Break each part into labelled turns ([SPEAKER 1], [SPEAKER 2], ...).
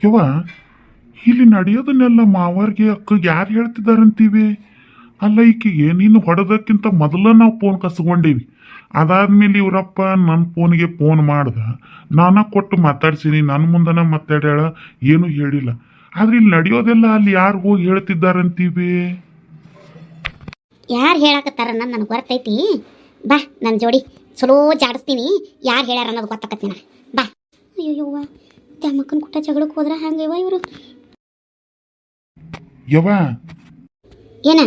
[SPEAKER 1] ಯವ್ವ, ಇಲ್ಲಿ ನಡೆಯೋದನ್ನೆಲ್ಲ ಮಾವರ್ಗೆ ಅಕ್ಕಗೆ ಯಾರು ಹೇಳ್ತಿದಾರಂತೀವಿ? ಅಲ್ಲ, ಈಕಿಗೆ ನೀನು ಹೊಡೆದಕ್ಕಿಂತ ಮೊದಲ ನಾವು ಫೋನ್ ಕಸ್ಕೊಂಡೀವಿ. ಅದಾದ್ಮೇಲೆ ಇವರಪ್ಪ ನನ್ನ ಫೋನ್ಗೆ ಫೋನ್ ಮಾಡ್ದ, ನಾನ ಕೊಟ್ಟು ಮಾತಾಡ್ಸೀನಿ, ನನ್ನ ಮುಂದನ ಮಾತಾಡ್ಯಾಳ, ಏನೂ ಹೇಳಿಲ್ಲ. ಆದ್ರೆ ಇಲ್ಲಿ ನಡೆಯೋದೆಲ್ಲ ಅಲ್ಲಿ ಯಾರು ಹೋಗಿ ಹೇಳ್ತಿದ್ದಾರಂತೀವಿ?
[SPEAKER 2] ಯಾರು ಹೇಳಕತ್ತಾರ ನನಗೆ ಗೊತ್ತೈತಿ. ಬಾ ನನ್ನ ಜೋಡಿ ಚಲೋ ಜಾಡಿಸ್ತೀನಿ, ಯಾರು ಹೇಳ್ಯಾರ ಅನ್ನೋದು ಗೊತ್ತಾಕತ್ತೀನಿ. ಬಾ. ಅಯ್ಯೋಯ್ಯವ್ವ, ದ್ಯಾಮಕ್ಕನ ಕುಟ್ಟ ಜಗಳಕ್ಕೆ ಹೋದ್ರೆ ಹಂಗವ ಇವರು.
[SPEAKER 1] ಯವ್ವ,
[SPEAKER 2] ಏನ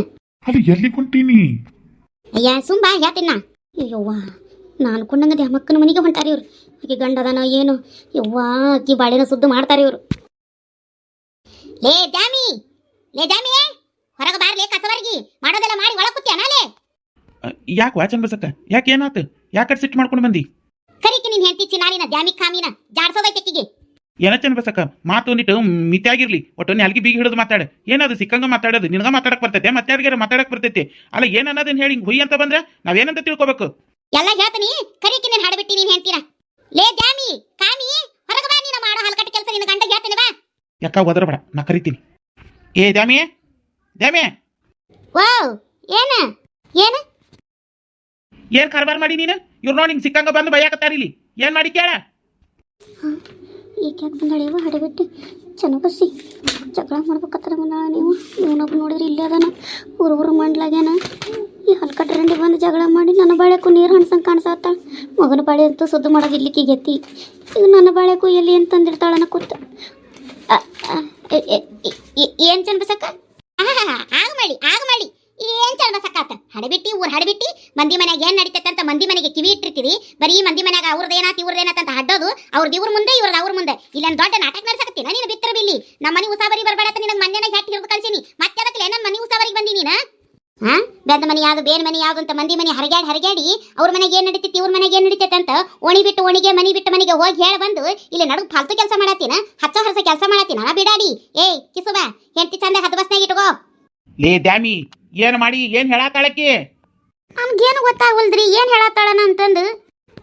[SPEAKER 1] ಅಲ್ಲಿ ಎಲ್ಲಿ ಕೊಂಟೀನಿ?
[SPEAKER 2] ಅಯ್ಯ ಸುಂಬಾ ಹೇಳ್ತೀನ. ಅಯ್ಯವ್ವ, ನಾನು ಕೊಂಡಂಗ ದ್ಯಾಮಕ್ಕನ ಮನೆಗೆ ಹೊಂಟಾರಿ ಇವ್ರು. ಆಕೆ ಗಂಡದನ ಏನು ಯವ್ವ, ಅಕ್ಕಿ ಬಾಳೆನ ಸುದ್ದು ಮಾಡ್ತಾರೆ ಇವರು. ಲೇ ದ್ಯಾಮಿ, ಲೇ ದ್ಯಾಮಿ, ಹೊರಗೆ ಬಾರ್ಲೇ, ಕಸವರ್ಗಿ ಮಾಡೋದೆಲ್ಲ ಮಾಡಿ ಒಳಗೆ ಕೂತಿ ಅನಾಲೇ.
[SPEAKER 3] ಯಾಕೆ ವಾಚನ್ ಬಸಕ್ಕ, ಯಾಕೆ ಏನಾತು? ಯಾಕೆ ಸಿಟ್ಟು ಮಾಡ್ಕೊಂಡು ಬಂದಿ?
[SPEAKER 2] ಕರಿಕೆ ನೀನ್ ಹೆಂಡತಿ ಚಿನಾರಿನ ದ್ಯಾಮಿ ಕಾಮಿನ ಜಾಡ್ಸೋದೈತೆಕ್ಕಿಗೆ.
[SPEAKER 3] ಏನಚ್ಚನ್ ಬಸಕ್ಕ, ಮಾತು ಒಂದಿಟ್ಟು ಮಿತಿಯಾಗಿರ್ಲಿ, ಒಟ್ಟು ನಾಲ್ಗಿ ಬೀಗ ಹಿಡಿದು ಮಾತಾಡ. ಏನದು ಸಿಕ್ಕಂಗ ಮಾತಾಡೋದು? ನಿನಗ ಮಾತಾಡಕ್ ಬರ್ತೈತೆ, ಮತ್ತೆ ಯಾರಿಗಾರ ಮಾತಾಡಕ್ ಬರ್ತೈತಿ? ಅಲ್ಲ, ಏನನ್ನೋದನ್ನ ಹೇಳಿ ಹುಯ್ ಅಂತ ಬಂದ್ರೆ ನಾವೇನಂತ ತಿಳ್ಕೊಬೇಕು?
[SPEAKER 2] ಎಲ್ಲ ಹೇಳ್ತೀನಿ, ಕರಿಕೆ ನೀನ್ ಹಾಡ್ಬಿಟ್ಟಿ ನೀನ್ ಹೆಂಡ್ತೀನ. ಲೇ ದ್ಯಾಮಿ ಕಾಮಿ, ಹೊರಗೆ ಬಾ, ನೀನು ಮಾಡೋ ಹಲ್ಕಟ್ಟ ಕೆಲಸ ನಿನ್ನ ಗಂಡ ಹೇಳ್ತೀನಿ ಬಾ.
[SPEAKER 3] ಯಾಕ ಒದರಬೇಡ, ನಾ ಕರಿತೀನಿ. ಏ ದ್ಯಾಮಿ, ದ್ಯಾಮಿ,
[SPEAKER 2] ವಾವ್, ಏನ ಏನ
[SPEAKER 3] ಏನ್ ಕಾರ್ಬಾರ್ ಮಾಡಿ ನೀನು? ಇವ್ರು ನೋಡಿ ಹಿಂಗೆ ಸಿಕ್ಕಂಗ ಬಂದು ಬೈಯಾಕತ್ತಾರಿಲ್ಲಿ. ಏನ್ ಮಾಡಿ ಕೇಳ?
[SPEAKER 2] ಈಗ ಯಾಕೆ ಬಂದಾಳಿವ ಹಡೆಬಿಟ್ಟು ಚೆನ್ನಾಗಿ ಜಗಳ ಮಾಡ್ಬೇಕತ್ತಾರ ಬಂದಾಳ. ನೀವು ಇವನೊಬ್ಬ ನೋಡಿದ್ರೆ ಇಲ್ಲೇ ಅದಾನ, ಊರು ಮಂಡ್ಲಾಗ್ಯಾನ. ಈ ಹಲ್ಕಟ್ರಂಡಿ ಬಂದು ಜಗಳ ಮಾಡಿ ನನ್ನ ಬಾಳೆಕು ನೀರು ಹಣ್ಸಂಗೆ ಕಾಣಿಸತ್ತ. ಮಗನ ಬಾಳೆ ಅಂತೂ ಸುದ್ದು ಮಾಡೋದು ಇಲ್ಲಿಕ್ಕೆ ಗೆತ್ತಿ. ಈಗ ನನ್ನ ಬಾಳೆಕು ಎಲ್ಲಿ ಏನು ತಂದಿರ್ತಾಳನ್ನ ಕೂತ. ಏನು ಚಂದ್ಬಸಕ್ಕ? ಆಗ ಮಾಡಿ ಏನ್ ಚಂದ್ಬಸಕ್ಕಾತ? ಹಡಬಿಟ್ಟಿ ಊರು ಹಡಬಿಟ್ಟಿ ಮಂದಿ ಮನ್ಯಾಗ ಏನ್ ನಡೀತೈತೆ ಅಂತ ಮಂದಿ ಮನೆಗೆ ಕಿವಿ ಇಟ್ಟಿರ್ತೀರಿ. ಬರೀ ಮಂದಿ ಮನ್ಯಾಗ ಅವ್ರದ್ದೇನಾತ ಇವ್ರದ್ದೇನಾತ ಅಂತ ಹಡ್ಡೋದು, ಅವ್ರದ್ದು ಇವ್ರ ಮುಂದೆ ಇವ್ರದ್ದು ಅವ್ರ ಮುಂದೆ. ಇಲ್ಲೇನು ದೊಡ್ಡ ನಾಟಕ ನಡ್ಸಕತ್ತೀನ ನೀನು? ಬಿತ್ತರ ಬಿಲ್ಲಿ ನಮ್ಮ ಮನೆ ಉಸಾಬರಿ ಬರಬೇಡ ಅಂತ ನಿನಗೆ ಮನ್ಯಾಗ ಹೆಟ್ಟಿ ಹಿಡಿದು ಕಳ್ಸೀನಿ. ಮತ್ತೆ ಅದಕ್ಕೆ ನನ್ನ ಮನೆ ಉಸಾಬರಿಗೆ ಬಂದಿ ನೀನು? ಬೆದ್ದ ಮನೆ ಯಾವ್ದು, ಬೇನ್ ಮನೆ ಯಾವ್ದು ಅಂತ ಮಂದಿ ಮನೆ ಹರಗ್ಯಾಡಿ ಅವ್ರ ಮನೆಗೆ ಏನ್ ನಡೀತೈತಿ ಇವ್ರ ಮನೆಗೆ ಏನ್ ನಡೀತೈತೆ ಅಂತ ಓಣಿ ಬಿಟ್ಟು ಓಣಿಗೆ, ಮನಿ ಬಿಟ್ಟು ಮನೆಗೆ ಹೋಗಿ ಹೇಳಿ ಬಂದು ಇಲ್ಲಿ ನಡುಗ್ ಫಾಲ್ತು ಕೆಲಸ ಮಾಡತ್ತೀನ, ಹಚ್ಚ ಹರಸ ಕೆಲಸ ಮಾಡತ್ತೀನ. ಬಿಡಾಡಿ ಏಯ್ ಕಿಸುಬ, ಹೆಂಡತಿ ಚಂದ ಹದ್ದು ಬಸ್ನಾಗ ಇಟ್ಕೋ.
[SPEAKER 3] ಲೇ ದ್ಯಾಮಿ, ಏನ್ ಮಾಡಿ ಏನ್ ಹೇಳಾತಾಳಕ್ಕೆ?
[SPEAKER 2] ನಮ್ಗೇನು ಗೊತ್ತಾಗವಲ್ದ್ರಿ ಏನ್ ಹೇಳತ್ತಾಳನ ಅಂತಂದು.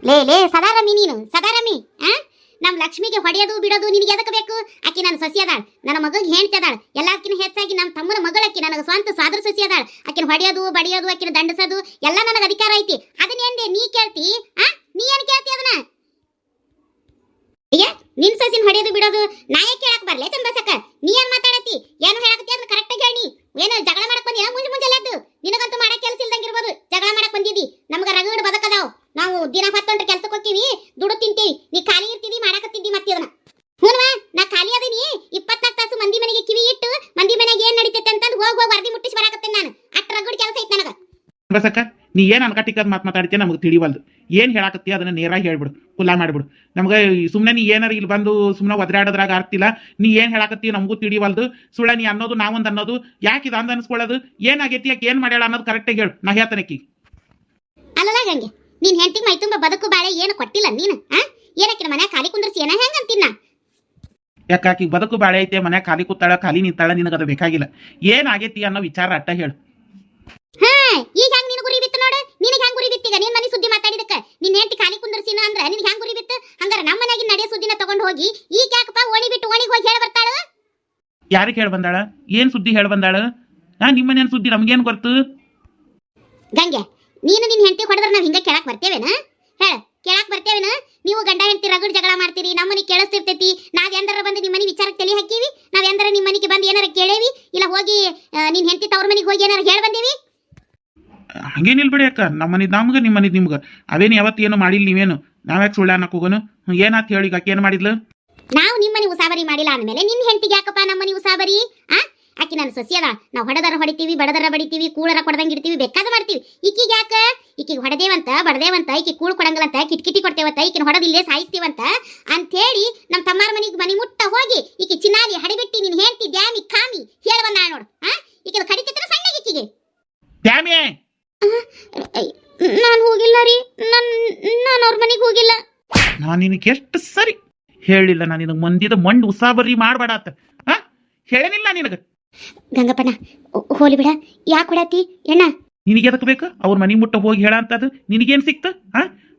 [SPEAKER 2] ಲೇ ಸದಾರಮಿ, ನೀನು ಸದಾರಮಿ. ನಮ್ ಲಕ್ಷ್ಮಿಗೆ ಹೊಡೆಯೋದು ಬಿಡೋದು ನಿನಗೆ ಎದಕ್ಕೆ ಬೇಕು? ಆಕಿ ನನ್ನ ಸೊಸಿ ಅದಾಳ, ನನ್ನ ಮಗಗೆ ಹೆಂಡತಿ ಅದಾಳ. ಎಲ್ಲಕ್ಕಿಂತ ಹೆಚ್ಚಾಗಿ ನಮ್ಮ ತಮ್ಮನ ಮಗಳಕ್ಕಿ ನನಗೆ ಸ್ವಂತ ಸಾದ್ರ ಸೊಸಿ ಅದಾಳ. ಆಕಿನ ಹೊಡೆಯೋದು ಬಡಿಯೋದು, ಆಕಿನ ದಂಡಿಸೋದು ಎಲ್ಲ ನನಗೆ ಅಧಿಕಾರ ಐತಿ. ಅದನ್ನೇಂದೆ ನೀ ಕೇಳ್ತಿ? ನೀ ಏನ್ ಕೇಳ್ತಿ ಅದನ್ನ? ಅಯ್ಯ, ನಿನ್ ಸೊಸಿನ ಹೊಡೆಯೋದು ಬಿಡೋದು ನಾ ಯಾಕೆ ಕೇಳಕ್ ಬರ್ಲೆ ಚಂದ್ಬಸಕ್ಕ? ನೀ ಏನ್ ಮಾತಾಡತಿ? ಏನು ಹೇಳಕತ್ತಿ ಅದನ್ನ ಕರೆಕ್ಟಾಗಿ ಹೇಳಿ. ಏನು ಜಗಳ ಮಾಡಕ್ ಬಂದಿಲ್ಲ ಮುಂಜಾನೆ ಎದ್ದು? ನಿನಗಂತೂ ಮಾಡಕ್ ಕೆಲಸ ಇಲ್ದಂಗಿರ್ಬೋದು, ಜಗಳ ಮಾಡಕ್ ಬಂದಿದ್ದಿ. ನಮ್ಗ ರಗಡ್ ಬದಕದಾವ್, ನಾವು ದಿನ 10 ಕೆಲ್ಸಕ್ಕೆ ಹೋಗ್ತೀವಿ, ದುಡ್ಡು ತಿಂತೀವಿ. ನೀ ಖಾಲಿ ಇರ್ತಿದಿ, ಮಾಡಕತ್ತಿದ್ದಿ ಮತ್ತೆ ಅದನ್ನ. ಹುನ್ವಾ, ನಾ ಖಾಲಿ ಅದೀನಿ. 24 ತಾಸು ಮಂದಿ ಮನೆಗೆ ಕಿವಿ ಇಟ್ಟು ಮಂದಿ ಮನೆಗೆ ಏನ್ ನಡೀತೈತೆ ಅಂತಂದು ಹೋಗಿ ವರದಿ ಮುಟ್ಟಿಸಿ ಬರಾಕತ್ತೇನೆ ನಾನು. ಅಷ್ಟ್ ರಗಡ್ ಕೆಲಸ ಐತಿ ನನಗ.
[SPEAKER 3] ಬಸಕ್ಕ, ನೀ ಏನ್ ಅನ್ಕಟ್ಟಿಕ್ಕದ್ ಮಾತಾಡ್ತೀಯ ನಮಗೆ ತಿಳಿವಲ್ದು. ಏನ್ ಹೇಳಾಕತ್ತಿ ಅದನ್ನ ನೇರಾಗಿ ಹೇಳ್ಬಿಡು, ಕುಲ್ಲಾ ಮಾಡ್ಬಿಡು. ನಮ್ಗೆ ಸುಮ್ಮನೆ ನೀ ಏನಾರ ಇಲ್ಲಿ ಬಂದು ಸುಮ್ಮನೆ ಒದರಾಡೋದ್ರಾಗ ಆಗ್ತಿಲ್ಲ. ನೀ ಏನ್ ಹೇಳಾಕತ್ತಿ ನಮಗೂ ತಿಳಿವಲ್ದು. ಸುಳ್ಳ ನೀ ಅನ್ನೋದು ನಾವೊಂದು ಅನ್ನೋದು, ಯಾಕೆ ಇದು ಅಂದ ಅನ್ಸ್ಕೊಳ್ಳೋದು? ಏನಾಗೈತಿ, ಯಾಕೆ ಏನ್ ಮಾಡ್ಯಾಳ ಅನ್ನೋದು ಕರೆಕ್ಟಾಗಿ ಹೇಳು, ನಾ ಹೇಳ್ತಾನಕ್ಕಿ.
[SPEAKER 2] ಅಲ್ಲಲ್ಲ ಗಂಗೆ, ನೀನ್ ಹೆಂಡತಿಗೆ ಮೈ ತುಂಬ ಬದುಕು ಬಾಳೆ ಏನು ಕೊಟ್ಟಿಲ್ಲ ನೀನು. ಏನಕ್ಕಿನ ಮನ್ಯಾಗ ಖಾಲಿ ಕುಂದ್ರಿಸಿ ಏನ ಹೆಂಗಂತಿನ್ನ?
[SPEAKER 3] ಯಾಕಾಕಿ ಬದುಕು ಬಾಳೆ ಐತೆ, ಮನ್ಯಾಗ ಖಾಲಿ ಕೂತಾಳ, ಖಾಲಿ ನಿಂತಾಳ, ನಿನಗದು ಬೇಕಾಗಿಲ್ಲ. ಏನಾಗೈತಿ ಅನ್ನೋ ವಿಚಾರ ಅಟ್ಟ ಹೇಳು.
[SPEAKER 2] ಈಗ ಹೆಂಗ್ ನಿನ್ ಗುರಿ ಬಿತ್ತು ನೋಡು? ನಿನಗೆ ಹೆಂಗ್ ಗುರಿ ಬಿತ್ತೀಗ? ನೀನ್ ಮನೆ ಸುದ್ದಿ ಮಾತಾಡಿದಕ್ಕ ನಿನ್ ಹೆಂಡತಿ ಖಾಲಿ ಕುಂದ್ರಸಿನ ಅಂದ್ರ ನಿನಗೆ ಹೆಂಗ್ ಗುರಿ ಬಿತ್ತು? ಹಂಗಾರ ನಮ್ಮ ಮನೆಯಾಗಿನ ನಡೆಯ ಸುದ್ದಿನ ತಗೊಂಡು ಹೋಗಿ ಈಗ ಯಾಕಪ್ಪ ಓಣಿ ಬಿಟ್ಟು ಓಣಿಗೆ ಹೋಗಿ ಹೇಳ ಬರ್ತಾಳ?
[SPEAKER 3] ಯಾರಿಗೆ ಹೇಳ ಬಂದಾಳ? ಏನ್ ಸುದ್ದಿ ಹೇಳ ಬಂದಾಳ? ನಿಮ್ಮನೇನ್ ಸುದ್ದಿ ನಮ್ಗೇನ್ ಗೊತ್ತು?
[SPEAKER 2] ಗಂಗೆ, ನೀನು ನಿನ್ ಹೆಂಡತಿ ಹೊಡೆದ್ರೆ ನಾವ್ ಹಿಂಗ ಕೇಳಕ್ ಬರ್ತೇವೇನ? ಹೇಳ, ಕೇಳಕ್ ಬರ್ತೇವೇನ? ನೀವು ಗಂಡ ಹೆಂಡತಿ ರಗಡ್ ಜಗಳ ಮಾಡ್ತೀರಿ, ನಮ್ಮ ಮನೆಗೆ ಕೇಳಿಸ್ತಿರ್ತೈತಿ. ನಾವ್ ಎಂದರ ಬಂದು ನಿಮ್ಮ ಮನೆ ವಿಚಾರಕ್ಕೆ ತಲೆ ಹಾಕೀವಿ? ನಾವ್ ಎಂದರ ನಿಮ್ಮ ಮನೆಗೆ ಬಂದು ಏನಾರ ಕೇಳೇವಿ? ಇಲ್ಲ ಹೋಗಿ ನಿನ್ ಹೆಂಡತಿ ತವ್ರ ಮನೆಗೆ ಹೋಗಿ ಏನಾರ ಹೇಳ ಬಂದೇವಿ?
[SPEAKER 3] ಹಂಗೇನಿಲ್ ಬಿಡಿ ಅಕ್ಕ, ನಮ್ಮ ಮನಿದ್ ನಮ್ಗೆ, ನಿಮ್ಮ ಮನಿದ್ ನಿಮ್ಗೆ. ಅವೇನು ಯಾವತ್ತೇನು ಮಾಡಿಲ್ಲ ನೀವೇನು. ನಾವ್ಯಾಕೆ ಸುಳ್ಳ ಅನ್ನಕ್ ಹೋಗೋನು? ಏನಾತ್ ಹೇಳಿ, ಅಕ್ಕ ಏನ್ ಮಾಡಿದ್ಲು?
[SPEAKER 2] ನಾವು ನಿಮ್ಮ ಮನೆ ಉಸಾಬರಿ ಮಾಡಿಲ್ಲ ಅಂದಮೇಲೆ ನಿನ್ ಹೆಂಡತಿಗೆ ಯಾಕಪ್ಪ ನಮ್ಮ ಮನೆ ಉಸಾಬರಿ? ಆಕಿ ನನ್ನ ಸೊಸಿ ಅದ, ನಾವು ಹೊಡೆದರ ಹೊಡಿತೀವಿ, ಬಡದರ ಬಡಿತೀವಿ, ಕೂಳರ ಕೊಡದಂಗೆ ಇಡ್ತೀವಿ, ಬೇಕಾದ ಮಾಡ್ತೀವಿ. ಈಕಿಗೆ ಯಾಕ? ಈಕಿಗೆ ಹೊಡೆದೇವಂತ ಬಡದೇವಂತ, ಈಕಿ ಕೂಳು ಕೊಡಂಗಲಂತ, ಕಿಟ್ಕಿಟಿ ಕೊಡ್ತೇವಂತ, ಈಕಿನ ಹೊಡೆದಿಲ್ಲೇ ಸಾಯಿಸ್ತೀವಂತ ಅಂತೇಳಿ ನಮ್ಮ ತಮ್ಮಾರ ಮನೆಗೆ ಮನೆ ಮುಟ್ಟ ಹೋಗಿ ಈಕಿ ಚಿನ್ನಾಲಿ ಹಡಿಬಿಟ್ಟಿ ನಿನ್ ಹೆಂಡತಿ ದ್ಯಾಮಿ ಕಾಮಿ ಹೇಳವನ್ನ ನೋಡು. ಈಕಿನ ಕಡಿತಿದ್ರೆ ಸಣ್ಣಗೆ ಈಕಿಗೆ.
[SPEAKER 3] ದ್ಯಾಮಿ,
[SPEAKER 2] ನಾನು ಹೋಗಿಲ್ಲ ರೀ, ನಾನು ಅವ್ರ ಮನೆಗೆ ಹೋಗಿಲ್ಲ.
[SPEAKER 3] ನಾನು ನಿನಗೆ ಎಷ್ಟು ಸರಿ ಹೇಳಿಲ್ಲ, ನಾನು ನಿನಗೆ ಮಂದಿದ ಮಂಡ್ ಉಸಾಬರಿ ಮಾಡಬೇಡ ಅಂತ ಹೇಳೇನಿಲ್ಲ ನಿನಗೆ?
[SPEAKER 2] ಗಂಗಪ್ಪಣ್ಣ, ಹೋಲಿ ಬಿಡ, ಯಾಕೆ ಹೊಡಾತಿ ಎಣ್ಣ?
[SPEAKER 3] ನಿನಗೆ ಎದಕ್ಕೆ ಬೇಕು ಅವ್ರ ಮನೆ ಮುಟ್ಟ ಹೋಗಿ ಹೇಳ ಅಂತದು ನಿನಗೇನು ಸಿಕ್ತು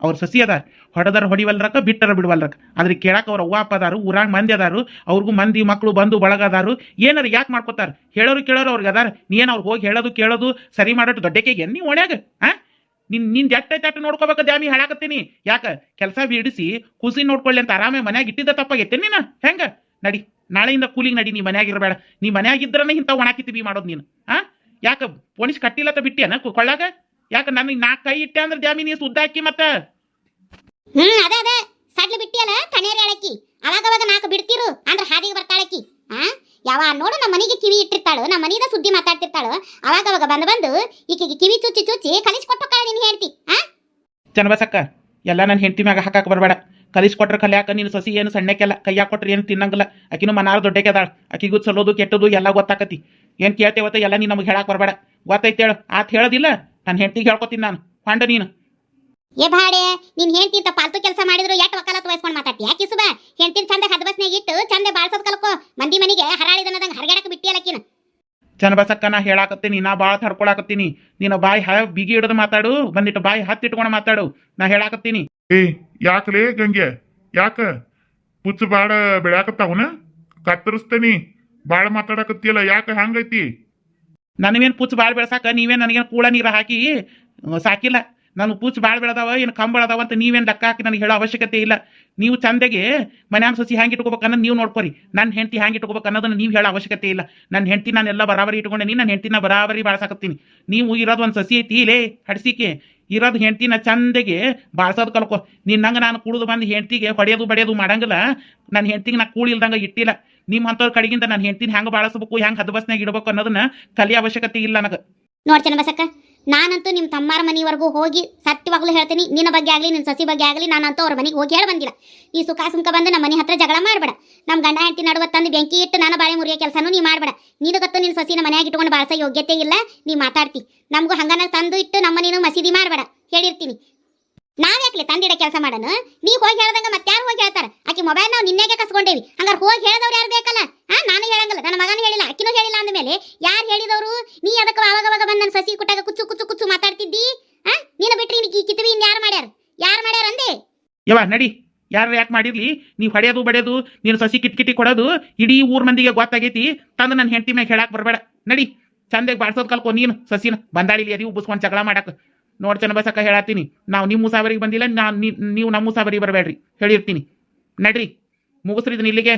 [SPEAKER 3] ಅವ್ರ ಸಸಿ ಅದಾರ ಹೊಡೆದಾರ ಹೊಡಿವಲ್ರಕ್ಕ ಬಿಟ್ಟರ ಬಿಡವಲ್ರಕ್ಕ ಆದ್ರೆ ಕೇಳಕ್ಕೆ ಅವ್ರ ಅವ್ವ ಅಪ್ಪ ಅದಾರು ಊರಾಗ ಮಂದಿ ಅದಾರು ಅವ್ರಿಗೂ ಮಂದಿ ಮಕ್ಕಳು ಬಂದು ಬಳಗ ಅದಾರು ಏನಾರು ಯಾಕೆ ಮಾಡ್ಕೋತಾರ ಹೇಳೋರು ಕೇಳೋರು ಅವ್ರಿಗೆ ಅದಾರ ನೀನು ಅವ್ರಿಗೆ ಹೋಗಿ ಹೇಳೋದು ಕೇಳೋದು ಸರಿ ಮಾಡೋದು ದೊಡ್ಡಕೆಗೆ ನೀವು ಒಣ್ಯಾಗ ನಿನ್ ಜಟ್ಟ ನೋಡ್ಕೋಬೇಕು ದ್ಯಾಮಿ ಹೇಳಾಕತ್ತೀನಿ ಯಾಕೆ ಕೆಲಸ ಬಿಡಿಸಿ ಖುಷಿ ನೋಡ್ಕೊಳ್ಳಿ ಅಂತ ಆರಾಮೇ ಮನ್ಯಾಗ ಇಟ್ಟಿದ್ದ ತಪ್ಪಾಗೈತೆ ನೀನು ಹೆಂಗ ನಡಿ ನಾಳೆಯಿಂದ ಕೂಲಿಗೆ ನಡಿ ನೀ ಮನ್ಯಾಗ ಇರಬೇಡ ನೀ ಮನ್ಯಾಗಿದ್ರನೇ ಇಂಥ ಒಣಾಕಿತೀವಿ ಮಾಡೋದು ನೀನು ಯಾಕೆ ಪೊಲೀಸ್ ಕಟ್ಟಿಲ್ಲತ್ತ ಬಿಟ್ಟಿಯನ ಕೊಳ್ಳಾಗ ಯಾಕೆ ನನಗೆ 4 ಕೈ ಇಟ್ಟೆ ಅಂದ್ರೆ ದ್ಯಾಮಿ ನೀ ಸುದ್ದ ಹಾಕಿ ಮತ್ತೆ
[SPEAKER 2] ಅದ ಸಡ್ಲು ಬಿಟ್ಟಿಯಲ್ಲ ಕಣೇರಿ ಹೇಳಕ್ಕಿ ಅವಾಗ 4 ಬಿಡ್ತಿರು ಅಂದ್ರೆ ಹಾದಿಗೆ ಬರ್ತಾಳಕ್ಕಿ ಯಾವ ನೋಡು ನಮ್ಮ ಮನೆಗೆ ಕಿವಿ ಇಟ್ಟಿರ್ತಾಳು ನಮ್ಮ ಮನೆಯಿಂದ ಸುದ್ದಿ ಮಾತಾಡ್ತಿರ್ತಾಳು ಅವಾಗ ಬಂದು ಈಕೆಗೆ ಕಿವಿ ಚುಚ್ಚಿ ಕಲಿಸ್ಕೊಟ್ಟು ನೀನು ಹೇಳ್ತಿ
[SPEAKER 3] ಚನ್ನಬಸಕ್ಕ ಎಲ್ಲ ನನ್ನ ಹೆಂಡತಿ ಮ್ಯಾಗ ಹಾಕಕ್ಕೆ ಬರಬೇಡ ಕಲಿಸ್ಕೊಟ್ರೆ ಕಲಿಯಾಕ ನೀನು ಸಸಿ ಏನು ಸಣ್ಣಕ್ಕೆಲ್ಲ ಕೈಯಾಗ ಕೊಟ್ರೆ ಏನು ತಿನ್ನಂಗಿಲ್ಲ ಆಕಿನೂ ಮನಾರು ದೊಡ್ಡಕ್ಕೆ ಅದಾಳ ಆಕಿಗೂ ಚಲೋದು ಕೆಟ್ಟದು ಎಲ್ಲ ಗೊತ್ತಾಕತಿ ಏನು ಕೇಳ್ತೇವತ್ತ ಎಲ್ಲ ನೀನು ನಮಗೆ ಹೇಳಕ್ಕೆ ಬರಬೇಡ ಗೊತ್ತೈತೆ ಹೇಳು ಆತ ಹೇಳೋದಿಲ್ಲ ನನ್ನ ಹೆಂಡತಿಗೆ ಹೇಳ್ಕೊತೀನಿ ನಾನು ಪಾಂಡ ನೀನು
[SPEAKER 2] ಏ ಬಾಡೆ ನೀನ್ ಹೆಂಡತಿ ಅಂತ ಪಾಲ್ತು ಕೆಲಸ ಮಾಡಿದ್ರು ಎಟ್ ವಕಾಲತ್ ವಹಿಸ್ಕೊಂಡು ಮಾತಾಡ್ತಿ ಯಾಕೆ ಕಿಸುಬ ಹೆಂಡತಿನ ಚಂದ ಹದಬಸ್ನಾಗ ಇಟ್ಟು ಚಂದ ಬಾಳ್ಸೋದ್ ಕಲ್ಕೋ ಮಂದಿ ಮನೆಗೆ ಹರಾಳಿದನದಂಗ ಹರಗಾಡಕ್ಕೆ ಬಿಟ್ಟಿಯಲ್ಲಕಿನ
[SPEAKER 3] ಚನ್ನಬಸಕ್ಕ ನಾ ಹೇಳಾಕತ್ತೀನಿ ನಾ ಭಾಳ ತಡ್ಕೊಳಕತ್ತೀನಿ ನೀನು ಬಾಯಿ ಬಿಗಿ ಹಿಡಿದು ಮಾತಾಡು ಬಂದಿಟ್ಟು ಬಾಯಿ ಹತ್ತಿಟ್ಕೊಂಡು ಮಾತಾಡು ನಾ ಹೇಳಾಕತ್ತೀನಿ
[SPEAKER 1] ಯಾಕಲೇ ಗಂಗೆ ಯಾಕ ಪುಚ್ಚ ಬಾಳ ಬೆಳ್ಯಾಕತ್ತಾವನ ಕತ್ತರಿಸ್ತೇನಿ ಬಾಳ ಮಾತಾಡಕತ್ತಿಯಲ್ಲ ಯಾಕ ಹಂಗೈತಿ
[SPEAKER 3] ನನಗೇನು ಪುಚ್ಚ ಬಾಳ್ ಬೆಳ್ಸಾಕ ನೀವೇನು ನನಗೇನು ಕೂಳ ನೀರು ಹಾಕಿ ಸಾಕಿಲ್ಲ ನಾನು ಪೂಚ್ ಬಾಳ್ ಬೆಳೆದಾವ ಏನು ಕಮ್ ಬೆಳೆದಾವ ಅಂತ ನೀವೇನು ಲೆಕ್ಕ ಹಾಕಿ ನನಗೆ ಹೇಳೋ ಅವಶ್ಯಕತೆ ಇಲ್ಲ ನೀವು ಚಂದಗೆ ಮನ್ಯಾನ ಸಸಿ ಹ್ಯಾಂಗೆ ಇಟ್ಕೋಬೇಕು ಅನ್ನೋದು ನೀವು ನೋಡ್ಕೊರಿ ನನ್ನ ಹೆಂಡತಿ ಹ್ಯಾಂಗೆ ಇಟ್ಕೋಬೇಕು ಅನ್ನೋದನ್ನ ನೀವು ಹೇಳೋ ಅವಶ್ಯಕತೆ ಇಲ್ಲ ನನ್ನ ಹೆಂಡತಿ ನಾನೆಲ್ಲ ಬರಾಬರಿ ಇಟ್ಕೊಂಡೇನಿ ನನ್ನ ಹೆಂಡತಿನ ಬರಾಬರಿ ಬಾಳ್ಸಾಕತ್ತೀನಿ ನೀವು ಇರೋದು ಒಂದು ಸಸಿ ಐತಿ ಇಲ್ಲೇ ಹಡ್ಸಿಕೆ ಇರೋದು ಹೆಂಡತಿನ ಚಂದಗೆ ಬಾಳ್ಸೋದು ಕಲ್ಕೊ ನಿನ್ನಂಗೆ ನಾನು ಕುಡಿದು ಬಂದು ಹೆಂಡತಿಗೆ ಹೊಡೆಯೋದು ಬಡಿಯೋದು ಮಾಡಂಗಿಲ್ಲ ನನ್ನ ಹೆಂಡತಿಗೆ ನಾ ಕೂಳಿ ಇಲ್ದಂಗೆ ಇಟ್ಟಿಲ್ಲ ನಿಮ್ಮ ಅಂಥವ್ರ ಕಡೆಗಿಂತ ನನ್ನ ಹೆಂಡತಿನ ಹೆಂಗೆ ಬಾಳಿಸ್ಬೇಕು ಹೆಂಗೆ ಹದಬಸ್ನಾಗ ಇಡಬೇಕು ಅನ್ನೋದನ್ನ ಕಲಿಯೋ ಅವಶ್ಯಕತೆ ಇಲ್ಲ ನನಗೆ
[SPEAKER 2] ನೋಡ್ತೇನೆ ಬಸಕ್ಕ ನಾನಂತೂ ನಿಮ್ಮ ತಮ್ಮಾರ ಮನೆವರೆಗೂ ಹೋಗಿ ಸತ್ಯವಾಗ್ಲೂ ಹೇಳ್ತೀನಿ ನಿನ್ನ ಬಗ್ಗೆ ಆಗಲಿ ನಿನ್ನ ಸಸಿ ಬಗ್ಗೆ ಆಗಲಿ ನಾನಂತೂ ಅವ್ರ ಮನೆಗೆ ಹೋಗಿ ಹೇಳಿ ಬಂದಿಲ್ಲ ಈ ಸುಖ ಬಂದು ನಮ್ಮ ಮನೆ ಹತ್ರ ಜಗಳ ಮಾಡಬೇಡ ನಮ್ಮ ಗಂಡ ಹೆಂಡತಿ ನಡುವ ತಂದು ಬೆಂಕಿ ಇಟ್ಟು ನಾನು ಬಾಳೆ ಮುರಿಯೋ ಕೆಲಸನೂ ನೀ ಮಾಡಬೇಡ ನಿನಗತ್ತು ನಿನ್ನ ಸಸಿನ ಮನೆಯಾಗಿ ಇಟ್ಕೊಂಡು ಬಾಳ್ಸೋ ಯೋಗ್ಯತೆ ಇಲ್ಲ ನೀ ಮಾತಾಡ್ತಿ ನಮಗೂ ಹಂಗನ ತಂದು ಇಟ್ಟು ನಮ್ಮ ನೀನು ಮಸೀದಿ ಮಾಡಬೇಡ ಹೇಳಿರ್ತೀನಿ ನಾವ್ಯಾಕ್ಲಿ ತಂದಿಡ ಕೆಲಸ ಮಾಡೋಣ ನೀ ಹೋಗಿ ಹೇಳ್ದಂಗ ಮತ್ತೆ ಯಾರು ಹೋಗಿ ಹೇಳ್ತಾರ ಆಕಿ ಮೊಬೈಲ್ ನಾವು ನಿನ್ನೆಗೆ ಕಸ್ಕೊಂಡೇವಿ ಹಂಗಾರೆ ಹೋಗಿ ಹೇಳಿದವ್ರು ಯಾರು ಬೇಕಲ್ಲ ನಾನು ಹೇಳಂಗಿಲ್ಲ ನನ್ನ ಮಗನೂ ಹೇಳಿಲ್ಲ ಅಕ್ಕಿನೂ ಹೇಳಿಲ್ಲ ಅಂದಮೇಲೆ ಯಾರು ಹೇಳಿದವರು ನೀ ಅದಕ್ಕೆ ಅವಾಗ ಬಂದು ನನ್ನ ಸಸಿ ಕುಟ್ಟಾಗ ಕುಚ್ಚು ಮಾತಾಡ್ತಿದ್ದಿ ನೀನು ಬಿಟ್ರಿ ನೀ ಕಿತ್ವಿ ಇನ್ ಯಾರು ಮಾಡ್ಯಾರ ಅಂದೆ
[SPEAKER 3] ಯವ್ವ ನಡಿ ಯಾರು ಯಾಕೆ ಮಾಡಿರ್ಲಿ ನೀವು ಹೊಡೆಯೋದು ಬಡಿಯೋದು ನೀನು ಸಸಿ ಕಿಟ್ಕಿಟಿ ಕೊಡೋದು ಇಡೀ ಊರ್ ಮಂದಿಗೆ ಗೊತ್ತಾಗೈತಿ ತಂದು ನನ್ನ ಹೆಂಡತಿ ಮ್ಯಾಗ ಹೇಳಕ್ ಬರಬೇಡ ನಡಿ ಚಂದಾಗಿ ಬಾಡ್ಸೋದು ಕಲ್ಕೊ ನೀನು ಸಸಿನ ಬಂದಾಳಿಲಿ ಅದಿ ಉಬ್ಬಿಸ್ಕೊಂಡು ಜಗಳ ಮಾಡಕ್ಕೆ ನೋಡಿ ಚನ್ನಬಸಕ್ಕ ಹೇಳತ್ತೀನಿ ನಾವು ನಿಮ್ಮ ಮುಸಾಬರಿಗೆ ಬಂದಿಲ್ಲ ನೀವು ನಮ್ಮ ಮುಸಾಬರಿಗೆ ಬರಬೇಡ್ರಿ ಹೇಳಿರ್ತೀನಿ ನಡ್ರಿ ಮುಗಿಸ್ರಿ ಇದನ್ನ ಇಲ್ಲಿಗೆ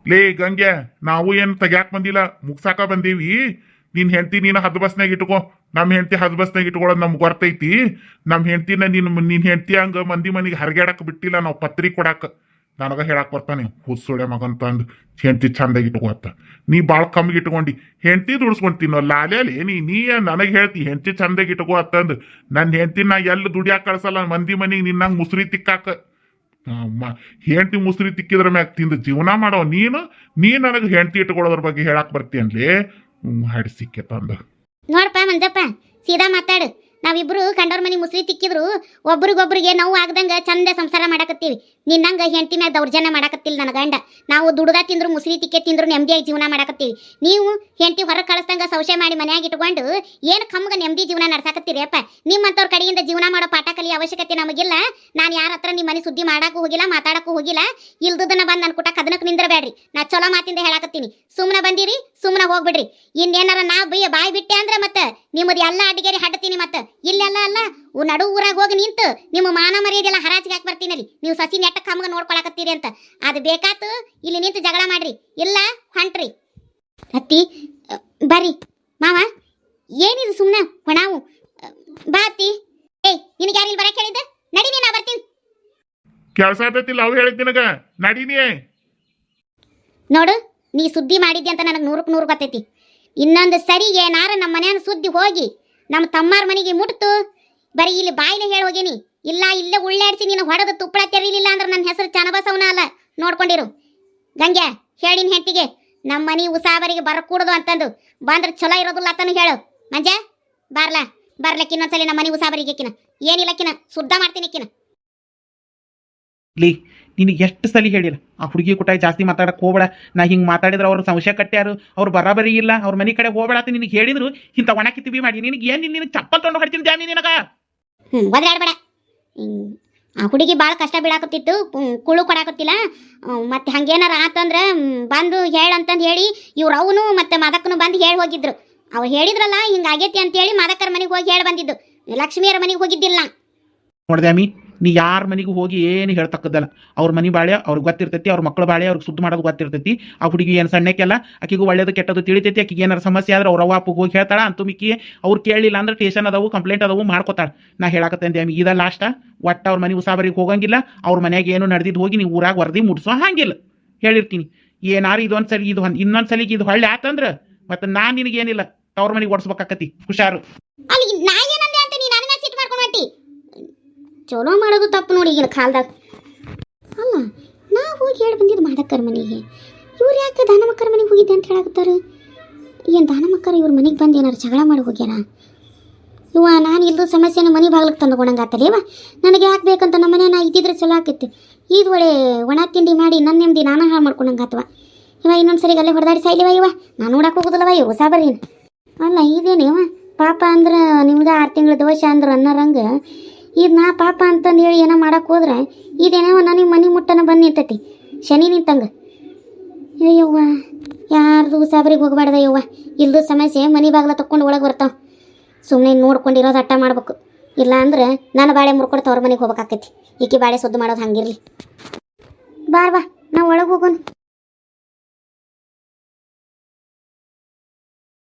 [SPEAKER 1] ಲೇ ಗಂಗೆ ನಾವು ಏನು ತೆಗ್ಯಾಕ್ ಬಂದಿಲ್ಲ ಮುಗ್ಸಾಕ ಬಂದೀವಿ ನಿನ್ ಹೆಂಡತಿ ನೀನು ಹದ್ಬಸ್ನಾಗ ಇಟ್ಕೋ ನಮ್ಮ ಹೆಂಡತಿ ಹದ್ಬಸ್ನಾಗ ಇಟ್ಕೊಳ್ಳೋದು ನಮ್ಗೆ ಗೊತ್ತೈತಿ ನಮ್ಮ ಹೆಂಡತಿನ ನಿನ್ ಹೆಂಡತಿ ಹಂಗ ಮಂದಿ ಮನೆಗೆ ಹರಗ್ಯಾಡಕ್ ಬಿಟ್ಟಿಲ್ಲ ನಾವು ಪತ್ರಿ ಕೊಡಾಕ ನನಗ ಹೇಳಕ್ ಬರ್ತಾನೆ ಹುಸ್ಸೊಡೆ ಮಗಂತ ಅಂದ್ ಹೆಂಡತಿ ಚಂದಾಗಿ ಇಟ್ಕೋತ ನೀ ಭಾಳ ಕಮ್ಮಿಗೆ ಇಟ್ಕೊಂಡಿ ಹೆಂಡತಿ ದುಡಿಸ್ಕೊಂತೀನೋ ಲಾಲ್ಯಾಲಿ ನೀ ನನಗೆ ಹೇಳ್ತಿ ಹೆಂಡತಿ ಚಂದಾಗಿ ಇಟ್ಕೋ ಅಂತಂದು ನನ್ನ ಹೆಂಡತಿ ನಾ ಎಲ್ಲಿ ದುಡಿಯಾಕ ಕಳ್ಸಲ್ಲ ಮಂದಿ ಮನೆಗೆ ನಿನ್ನಂಗೆ ಮುಸ್ರಿ ತಿಕ್ಕಾಕ ಹೆಂಡತಿ ಮುಸ್ರಿ ತಿಕ್ಕಿದ್ರ ಮ್ಯಾಗ ತಿಂದು ಜೀವನ ಮಾಡೋ ನೀನು ನನಗೆ ಹೆಂಡತಿ ಇಟ್ಕೊಳ್ಳೋದ್ರ ಬಗ್ಗೆ ಹೇಳಕ್ ಬರ್ತೀಯನ್ಲಿ ಹಡಿಸಿಕ್ಕೆ ತಂದು
[SPEAKER 2] ನೋಡಪ್ಪ ಮಂಜಪ್ಪ ಸೀದಾ ಮಾತಾಡು ನಾವಿಬ್ರು ಕಂಡವ್ರ ಮನೆ ಮುಸ್ರಿ ತಿಕ್ಕಿದ್ರು ಒಬ್ರಿಗೊಬ್ರಿಗೆ ನಾವು ಆಗ್ದಂಗ ಚಂದ ಸಂಸಾರ ಮಾಡಕತ್ತೀವಿ ನಿನ್ನಂಗ ಹೆಂಡತಿ ಮ್ಯಾಗ ದೌರ್ಜನ್ಯ ಮಾಡಕತ್ತಿಲ್ಲ ನನ್ನ ಗಂಡ ನಾವು ದುಡ್ದ ತಿಂದ್ರು ಮುಸ್ರಿ ತಿಕ್ಕೆ ತಿಂದ್ರು ನೆಮ್ಮದಿಯಾಗಿ ಜೀವನ ಮಾಡಕತ್ತೀವಿ ನೀವು ಹೆಂಡತಿ ಹೊರಗೆ ಕಳಿಸ್ದಂಗ ಸೌಶೆ ಮಾಡಿ ಮನ್ಯಾಗ ಇಟ್ಕೊಂಡು ಏನು ಕಮ್ಗ ನೆಮ್ಮದಿ ಜೀವನ ನಡ್ಸಾಕತ್ತೀರಿ ಅಪ್ಪ ನಿಮ್ಮಂತವ್ರ ಕಡೆಯಿಂದ ಜೀವನ ಮಾಡೋ ಪಾಠ ಕಲಿಯೋ ಅವಶ್ಯಕತೆ ನಮಗಿಲ್ಲ ನಾನು ಯಾರ ಹತ್ರ ನಿಮ್ಮ ಮನೆ ಸುದ್ದಿ ಮಾಡಕ್ಕೂ ಹೋಗಿಲ್ಲ ಮಾತಾಡಕ್ಕೂ ಹೋಗಿಲ್ಲ ಇಲ್ದುದನ್ನ ಬಂದು ನನ್ನ ಕುಟ ಕದನಕ್ಕೆ ನಿಂದ್ರಬೇಡ್ರಿ ನಾ ಚಲೋ ಮಾತಿಂದ ಹೇಳಕತ್ತೀನಿ ಸುಮ್ಮನೆ ಬಂದಿರಿ ಸುಮ್ಮನೆ ಹೋಗ್ಬಿಡ್ರಿ ಇನ್ನೇನಾರ ನಾ ಬಾಯಿ ಬಿಟ್ಟೆ ಅಂದ್ರೆ ಮತ್ತೆ ನಿಮ್ಮದು ಎಲ್ಲ ಅಡಿಗೆರಿ ಹಡ್ತೀನಿ ಮತ್ತೆ ಇಲ್ಲೆಲ್ಲ ಅಲ್ಲ ನಡು ಊರಾಗ ಹೋಗಿ ನಿಂತು ನಿಮ್ಮ ಮಾನ ಮರ್ಯಾದೆಲ್ಲ ಹರಾಜಿಗೆ ಹಾಕಿ ಬರ್ತೀನಲ್ಲಿ ನೀವು ಸಸಿ ನೆಟ್ಟ ಕಮ್ಗ ನೋಡ್ಕೊಳಕತ್ತೀರಿ ಅಂತ ಅದು ಬೇಕಾತು ಇಲ್ಲಿ ನಿಂತು ಜಗಳ ಮಾಡ್ರಿ ಇಲ್ಲ ಹೊಂಟ್ರಿ ಅತ್ತಿ ಬರ್ರಿ ಮಾವ ಏನಿದು ಸುಮ್ಮನೆ ಹೊಣಾವು ಬಾ ಅತ್ತಿ ನಿನಗೆ ಯಾರು ಇಲ್ಲಿ ಬರಕ್ಕೆ ಹೇಳಿದ್ದ ನಡಿ ನಾ ಬರ್ತೀನಿ
[SPEAKER 1] ಕೆಲಸ ಆತೈತಿಲ್ಲ ಅವು ಹೇಳಿದ್ ನಿನಗ ನಡೀನಿಯೇ
[SPEAKER 2] ನೋಡು ನೀ ಸುದ್ದಿ ಮಾಡಿದ್ದೆ ಅಂತ ನನಗೆ 100% ಗೊತ್ತೈತಿ ಇನ್ನೊಂದು ಸರಿ ಏನಾರ ನಮ್ಮ ಮನೆಯ ಸುದ್ದಿ ಹೋಗಿ ನಮ್ಮ ತಮ್ಮಾರ ಮನೆಗೆ ಮುಟ್ತು ಬರೀ ಇಲ್ಲಿ ಬಾಯಿಲೆ ಹೇಳಿ ಹೋಗೇನಿ ಇಲ್ಲ ಇಲ್ಲೇ ಉಳ್ಳಾಡಿಸಿ ನೀನು ಹೊಡೆದು ತುಪ್ಪಳ ತೆರೀಲಿಲ್ಲ ಅಂದ್ರೆ ನನ್ನ ಹೆಸರು ಚನ್ನಬಸವನ ಅಲ್ಲ ನೋಡ್ಕೊಂಡಿರು ಗಂಗೆ ಹೇಳಿನ ಹೆಂಡತಿಗೆ ನಮ್ಮ ಮನೆ ಉಸಾಬರಿಗೆ ಬರಕೂಡದು ಅಂತಂದು ಬಂದ್ರೆ ಚಲೋ ಇರೋದಿಲ್ಲ ಅಂತನೂ ಹೇಳು ಮಂಜ ಬರ್ಲಕ್ಕಿನ್ನೊಂದ್ಸಲಿ ನಮ್ಮ ಮನೆ ಉಸಾಬರಿಗೆಕಿನ ಏನಿಲ್ಲಕ್ಕಿನ ಶುದ್ಧ ಮಾಡ್ತೀನಿ ಕಿನ
[SPEAKER 3] ಲೀ ನಿನಗೆ ಎಷ್ಟು ಸಲ ಹೇಳಿಲ್ಲ ಆ ಹುಡುಗಿ ಕೂಟಾಗಿ ಜಾಸ್ತಿ ಮಾತಾಡಕ್ಕೆ ಹೋಗ್ಬೇಡ. ನಾ ಹಿಂಗೆ ಮಾತಾಡಿದ್ರೆ ಅವ್ರು ಸಂಶಯ ಕಟ್ಟ್ಯಾರು, ಅವ್ರು ಬರಾಬರಿ ಇಲ್ಲ, ಅವ್ರ ಮನೆ ಕಡೆ ಹೋಗ್ಬೇಡ ಅಂತ ನಿನಗೆ ಹೇಳಿದ್ರು ಇಂಥ ಒಣ ಕಿತ್ತಿವಿ ಮಾಡಿ ನಿನಗೆ ಏನು ನಿನಗೆ ಚಪ್ಪಲ್ ತೊಗೊಂಡು ಹೊಡ್ತೀನಿ ಜಾಮಿ ನಿನಗ.
[SPEAKER 2] ಒದ್ರಾಡ್ಬೇಡ. ಆ ಹುಡುಗಿ ಭಾಳ ಕಷ್ಟ ಬೀಳಾಕತ್ತಿತ್ತು, ಕುಳು ಕೊಡಾಕತ್ತಿಲ್ಲ. ಮತ್ತೆ ಹಂಗೇನಾರ ಆತಂದ್ರೆ ಬಂದು ಹೇಳಂತಂದು ಹೇಳಿ ಇವ್ರು ಅವನು ಮತ್ತೆ ಮಾದಕ್ಕನು ಬಂದು ಹೇಳಿ ಹೋಗಿದ್ರು. ಅವ್ರು ಹೇಳಿದ್ರಲ್ಲ ಹಿಂಗಾಗೈತಿ ಅಂತೇಳಿ ಮಾದಕ್ಕರ ಮನೆಗೆ ಹೋಗಿ ಹೇಳಿ ಬಂದಿದ್ದು, ಲಕ್ಷ್ಮಿಯರ ಮನೆಗೆ ಹೋಗಿದ್ದಿಲ್ಲ.
[SPEAKER 3] ನೋಡ್ದ್ಯಾಮಿ, ನೀ ಯಾರ ಮನೆಗೂ ಹೋಗಿ ಏನು ಹೇಳ್ತಕ್ಕದ್ದಲ್ಲ. ಅವ್ರ ಮನೆ ಬಾಳೆ ಅವ್ರಿಗೆ ಗೊತ್ತಿರ್ತೈತಿ, ಅವ್ರ ಮಕ್ಕಳು ಬಾಳೆ ಅವ್ರಿಗೆ ಸುದ್ದಿ ಮಾಡೋದು ಗೊತ್ತಿರ್ತೈತಿ. ಆ ಹುಡುಗಿ ಏನು ಸಣ್ಣಕ್ಕೆಲ್ಲ ಆಕಿಗೂ ಒಳ್ಳೇದು ಕೆಟ್ಟದ್ದು ತಿಳಿತೈತಿ. ಆಕಿಗೆ ಏನಾರು ಸಮಸ್ಯೆ ಆದ್ರೆ ಅವ್ರ ಅವ್ವ ಅಪ್ಪಗೆ ಹೋಗಿ ಹೇಳ್ತಾಳ. ಅಂತೂ ಮಿಕ್ಕಿ ಅವ್ರು ಕೇಳಲಿಲ್ಲ ಅಂದ್ರೆ ಸ್ಟೇಷನ್ ಅದಾವು, ಕಂಪ್ಲೇಂಟ್ ಅದಾವು, ಮಾಡ್ಕೋತಾಳೆ. ನಾ ಹೇಳಕತ್ತೇನೆ ದ್ಯಾಮಿ, ಇದ ಲಾಸ್ಟ. ಒಟ್ಟು ಅವ್ರ ಮನೆ ಉಸಾಬರಿಗೆ ಹೋಗಂಗಿಲ್ಲ, ಅವ್ರ ಮನೆಯಾಗ ಏನು ನಡೆದಿದ್ದು ಹೋಗಿ ನೀವು ಊರಾಗ ವರದಿ ಮುಟ್ಸೋ ಹಾಗಿಲ್ಲ. ಹೇಳಿರ್ತೀನಿ ಏನಾರು ಇದೊಂದು ಸಲ ಇದು ಇನ್ನೊಂದು ಸಲಿಗೆ ಇದು ಹೊಳ್ಳೆ ಆತಂದ್ರೆ ಮತ್ತೆ ನಾನು ನಿನಗೇನಿಲ್ಲ ಅವ್ರ ಮನೆಗೆ ಓಡಿಸ್ಬೇಕಾಕತಿ. ಹುಷಾರು.
[SPEAKER 2] ಅಲ್ಲಿ ನಾ ಏನಂದೆ ಅಂತ ನೀ ನನ್ನ ಮೇಲೆ ಸಿಟ್ಟು ಮಾಡ್ಕೊಂಡು ಹೊಂಟಿ. ಚಲೋ ಮಾಡೋದು ತಪ್ಪು ನೋಡಿ ಈಗಿನ ಕಾಲದಾಗ. ಅಲ್ಲ, ನಾ ಹೋಗಿ ಹೇಳಿ ಬಂದಿದ್ದು ಮಾದಕ್ಕರ ಮನೆಗೆ, ಇವ್ರು ಯಾಕೆ ದಾನಮಕ್ಕರ ಮನೆಗೆ ಹೋಗಿದ್ದೆ ಅಂತ ಹೇಳಾಕತ್ತಾರೆ. ಏನು ದಾನಮಕ್ಕರ ಇವ್ರ ಮನೆಗೆ ಬಂದು ಏನಾರು ಜಗಳ ಮಾಡಿ ಹೋಗ್ಯಾರ? ಇವ ನಾನು ಇಲ್ಲದ ಸಮಸ್ಯೆನ ಮನೆ ಬಾಗ್ಲಿಗೆ ತಂದುಕೊಂಡಂಗಾತಲ್ಲ ಇವ. ನನಗೆ ಯಾಕೆ ಬೇಕಂತ ನಮ್ಮ ಮನೆ ನಾ ಇದ್ದಿದ್ರೆ ಚಲೋ ಆಕೈತಿ. ಇದು ಒಳ್ಳೆ ಒಣ ತಿಂಡಿ ಮಾಡಿ ನನ್ನ ನೆಮ್ಮದಿ ನಾನು ಹಾಳು ಮಾಡ್ಕೊಂಡಂಗಾತವ. ಇವ ಇನ್ನೊಂದು ಸರಿಗೆ ಅಲ್ಲೇ ಹೊಡೆದಾಡಿ ಸಾಯ್ಲಿವ ಇವ. ನಾನು ನೋಡಕ್ಕೆ ಹೋಗೋದಿಲ್ಲವ ಇವ ಸಾಬರೀನ. ಅಲ್ಲ ಇದೇನು ಇವ ಪಾಪ ಅಂದ್ರೆ ನಿಮ್ಗೆ 6 ತಿಂಗಳ ದೋಷ ಅಂದ್ರೆ ಅನ್ನೋರಂಗೆ ಇದು ನಾ ಪಾಪ ಅಂತಂದು ಹೇಳಿ ಏನೋ ಮಾಡಕ್ಕೆ ಹೋದ್ರೆ ಇದೇನೋ ನನಗೆ ಮನೆ ಮುಟ್ಟನ ಬಂದು ನಿಂತೈತಿ ಶನಿ ನಿಂತಂಗೆ. ಅಯ್ಯವ್ವ, ಯಾರ್ದು ಸಾಬರಿಗೆ ಹೋಗಬಾರ್ದ ಯವ್ವ. ಇಲ್ದು ಸಮಸ್ಯೆ ಮನೆ ಬಾಗ್ಲ ತಕ್ಕೊಂಡು ಒಳಗೆ ಬರ್ತಾವೆ. ಸುಮ್ಮನೆ ನೋಡ್ಕೊಂಡಿರೋದು ಅಟ್ಟ ಮಾಡ್ಬೇಕು. ಇಲ್ಲ ಅಂದ್ರೆ ನಾನು ಬಾಳೆ ಮುರ್ಕೊಡ್ತಾ ಅವ್ರ ಮನೆಗೆ ಹೋಗ್ಬೇಕಾಕೈತಿ. ಈಕೆ ಬಾಳೆ ಸುದ್ದು ಮಾಡೋದು ಹಂಗಿರ್ಲಿ. ಬಾ ನಾವು ಒಳಗೆ ಹೋಗೋಣ.